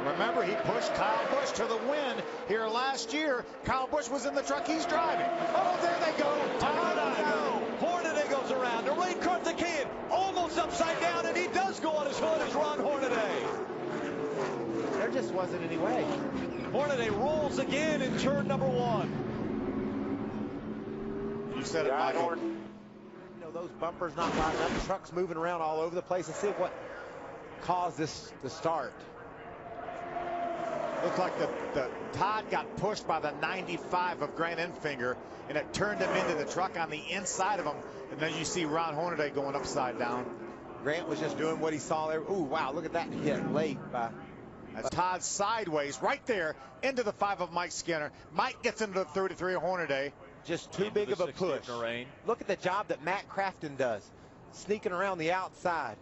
Remember, he pushed Kyle Busch to the win here last year. Kyle Busch was in the truck he's driving. Oh, there they go. Hornaday goes around. The lane cut the kid. Almost upside down, and he does go on his foot as Ron Hornaday. There just wasn't any way. Hornaday rolls again in turn number 1. You said it, Michael. You know, those bumpers not lining up, the trucks moving around all over the place. Let's see what caused this to start. Looked like the Todd got pushed by the 95 of Grant Enfinger, and it turned him into the truck on the inside of him. And then you see Ron Hornaday going upside down. Grant was just doing what he saw there. Ooh, wow, look at that hit late by Todd sideways right there into the 5 of Mike Skinner. Mike gets into the 33 of Hornaday. Just too big of a push. Look at the job that Matt Crafton does, sneaking around the outside.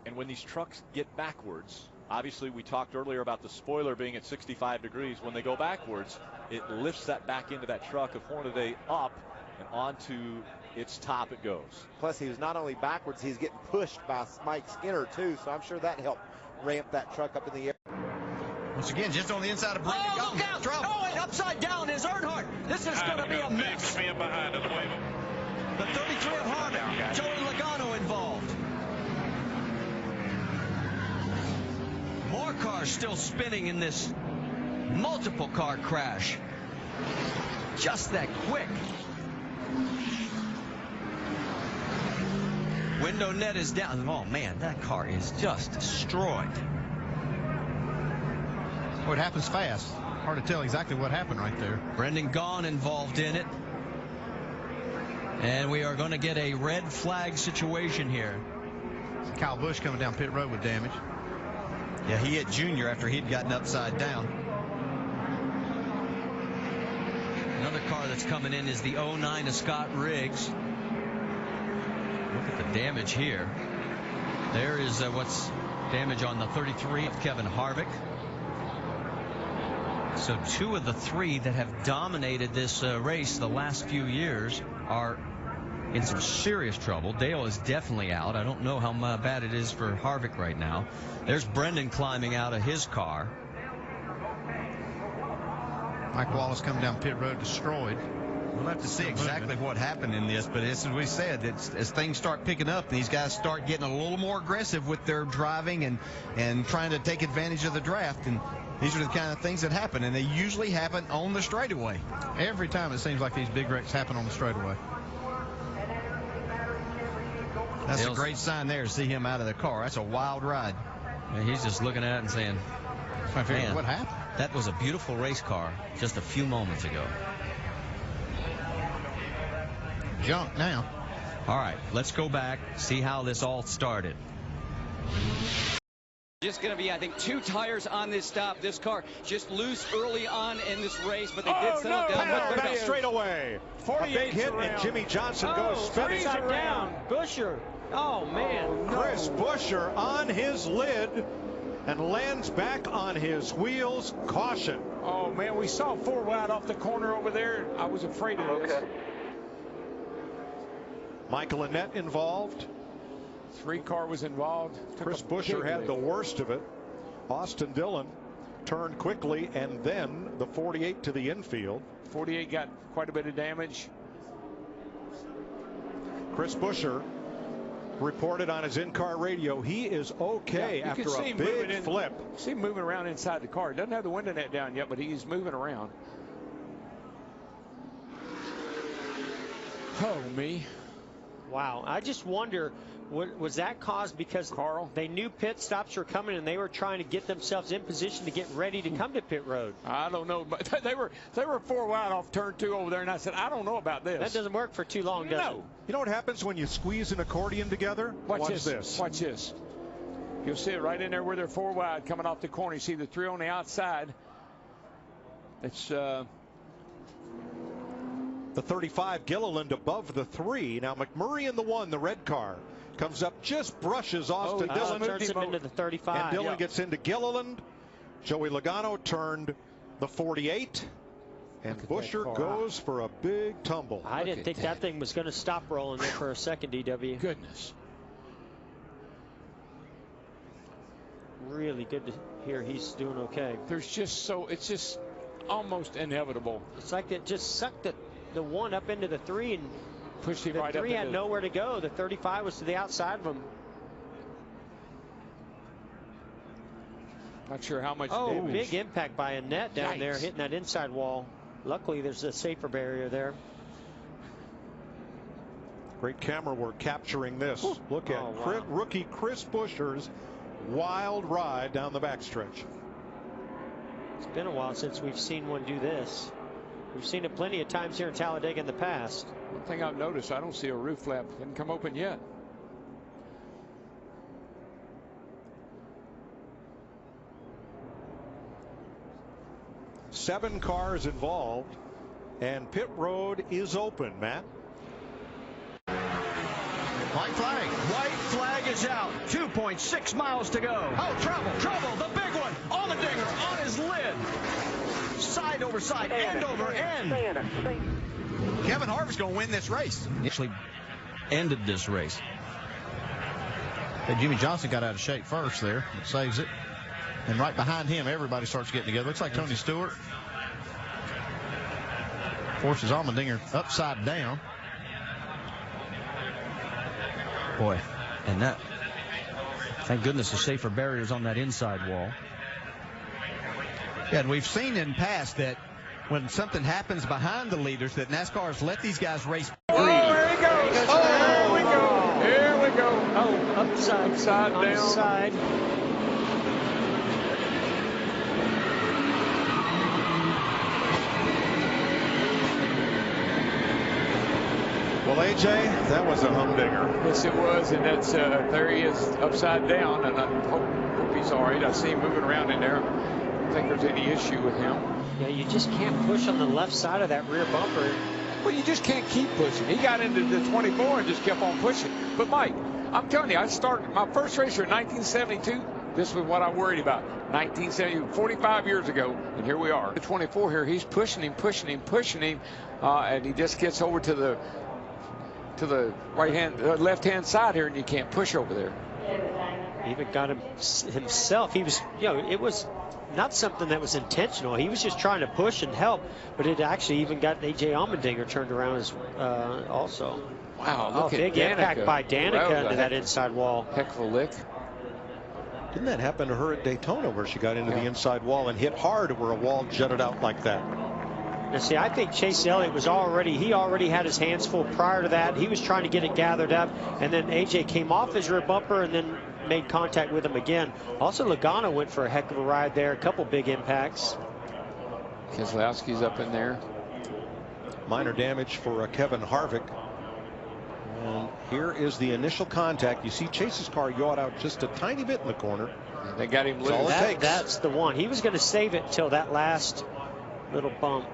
And when these trucks get backwards, obviously we talked earlier about the spoiler being at 65 degrees. When they go backwards, it lifts that back into that truck of Hornaday up and onto its top it goes. Plus, he was not only backwards, he's getting pushed by Mike Skinner too, so I'm sure that helped ramp that truck up in the air. Once again, just on the inside of Brendan. Oh, look out! Trouble. Oh, and upside down is Earnhardt. This is going to be a mess. Man behind him. The 33 of Harvick, Joey Logano involved. More cars still spinning in this multiple car crash. Just that quick. Window net is down. Oh man, that car is just destroyed. Well, it happens fast. Hard to tell exactly what happened right there. Brendan Gaughan involved in it. And we are going to get a red flag situation here. Kyle Busch coming down pit road with damage. Yeah, he hit Junior after he'd gotten upside down. Another car that's coming in is the 09 of Scott Riggs. Look at the damage here. There is what's damage on the 33 of Kevin Harvick. So 2 of the 3 that have dominated this race the last few years are in some serious trouble. Dale is definitely out. I don't know how bad it is for Harvick right now. There's Brendan climbing out of his car. Mike Wallace coming down pit road destroyed. We'll have to see exactly what happened in this, but as we said, as things start picking up, these guys start getting a little more aggressive with their driving and trying to take advantage of the draft. And these are the kind of things that happen, and they usually happen on the straightaway. Every time it seems like these big wrecks happen on the straightaway. That's a great sign there to see him out of the car. That's a wild ride. And he's just looking at it and saying, man, what happened? That was a beautiful race car just a few moments ago. Junk now. All right, let's go back, see how this all started. Just going to be, I think, 2 tires on this stop. This car just loose early on in this race, but they did settle down. What about straightaway? A big hit, and Jimmy Johnson goes spinning. Down. Busher. Oh, man. Chris Buescher on his lid and lands back on his wheels. Caution. Oh, man, we saw 4 wide off the corner over there. I was afraid of this. Michael Annett involved. 3 car was involved. Chris Buescher had the worst of it. Austin Dillon turned quickly, and then the 48 to the infield. 48 got quite a bit of damage. Chris Buescher reported on his in-car radio he is okay after a big flip. See him moving around inside the car. Doesn't have the window net down yet, but he's moving around. Oh, me. Wow. I just wonder, was that caused because they knew pit stops were coming and they were trying to get themselves in position to get ready to come to pit road? I don't know, but they were 4 wide off turn 2 over there, and I said, I don't know about this. That doesn't work for too long, does it? You know what happens when you squeeze an accordion together? Watch this. Watch this. You'll see it right in there where they're 4 wide coming off the corner. You see the 3 on the outside. It's the 35 Gilliland above the 3. Now McMurray in the 1, the red car, comes up, just brushes Austin Dillon. Turns him into the 35. And Dillon gets into Gilliland. Joey Logano turned the 48. And Buescher goes for a big tumble. I didn't think that thing was going to stop rolling there for a second, DW. Goodness. really good to hear he's doing okay. There's just it's just almost inevitable. It's like it just sucked the one up into the 3 and pushed him the right 3 up. had nowhere to go. The 35 was to the outside of him. Not sure how much damage. Big impact by a net down there, hitting that inside wall. Luckily, there's a safer barrier there. Great camera work capturing this. Ooh. Look at rookie Chris Buescher's wild ride down the backstretch. It's been a while since we've seen one do this. We've seen it plenty of times here in Talladega in the past. One thing I've noticed, I don't see a roof flap. Didn't come open yet. Seven cars involved, and pit road is open, Matt. White flag. White flag is out. 2.6 miles to go. Oh, trouble. The big one on the dinger, on his lid. Side over side, end over end. Kevin Harvick's going to win this race. Actually ended this race. Hey, Jimmy Johnson got out of shape first there. It saves it. And right behind him, everybody starts getting together. Looks like Tony Stewart forces Allmendinger upside down. Boy, and that, thank goodness the safer barriers on that inside wall. Yeah, and we've seen in past that when something happens behind the leaders that NASCAR's let these guys race. Oh, here he goes. Oh, here we go. Oh, upside down. Side. Well, AJ, that was a humdinger. Yes, it was, and that's there he is upside down, and I hope he's all right. I see him moving around in there. I don't think there's any issue with him. Yeah, you just can't push on the left side of that rear bumper. Well, you just can't keep pushing. He got into the 24 and just kept on pushing. But Mike, I'm telling you, I started my first race here in 1972. This was what I worried about. 1970, 45 years ago, and here we are. The 24 here, he's pushing him, and he just gets over to the left-hand side here, and you can't push over there. Even got him himself. He was, it was not something that was intentional. He was just trying to push and help, but it actually even got A.J. Allmendinger turned around as also. Wow, look at big Danica. Impact by Danica into that inside wall. Heck of a lick. Didn't that happen to her at Daytona where she got into the inside wall and hit hard where a wall jutted out like that? Now, see, I think Chase Elliott was already had his hands full prior to that. He was trying to get it gathered up, and then AJ came off his rear bumper and then made contact with him again. Also, Logano went for a heck of a ride there. A couple big impacts. Keselowski's up in there. Minor damage for Kevin Harvick. And here is the initial contact. You see Chase's car yawed out just a tiny bit in the corner. And they got him loose. That's all it takes. That's the one. He was going to save it till that last little bump.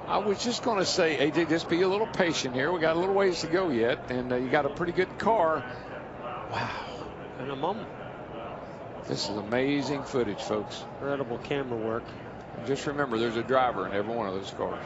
I was just going to say, AJ, just be a little patient here. We got a little ways to go yet, and you got a pretty good car. Wow. In a moment. This is amazing footage, folks. Incredible camera work. And just remember, there's a driver in every one of those cars.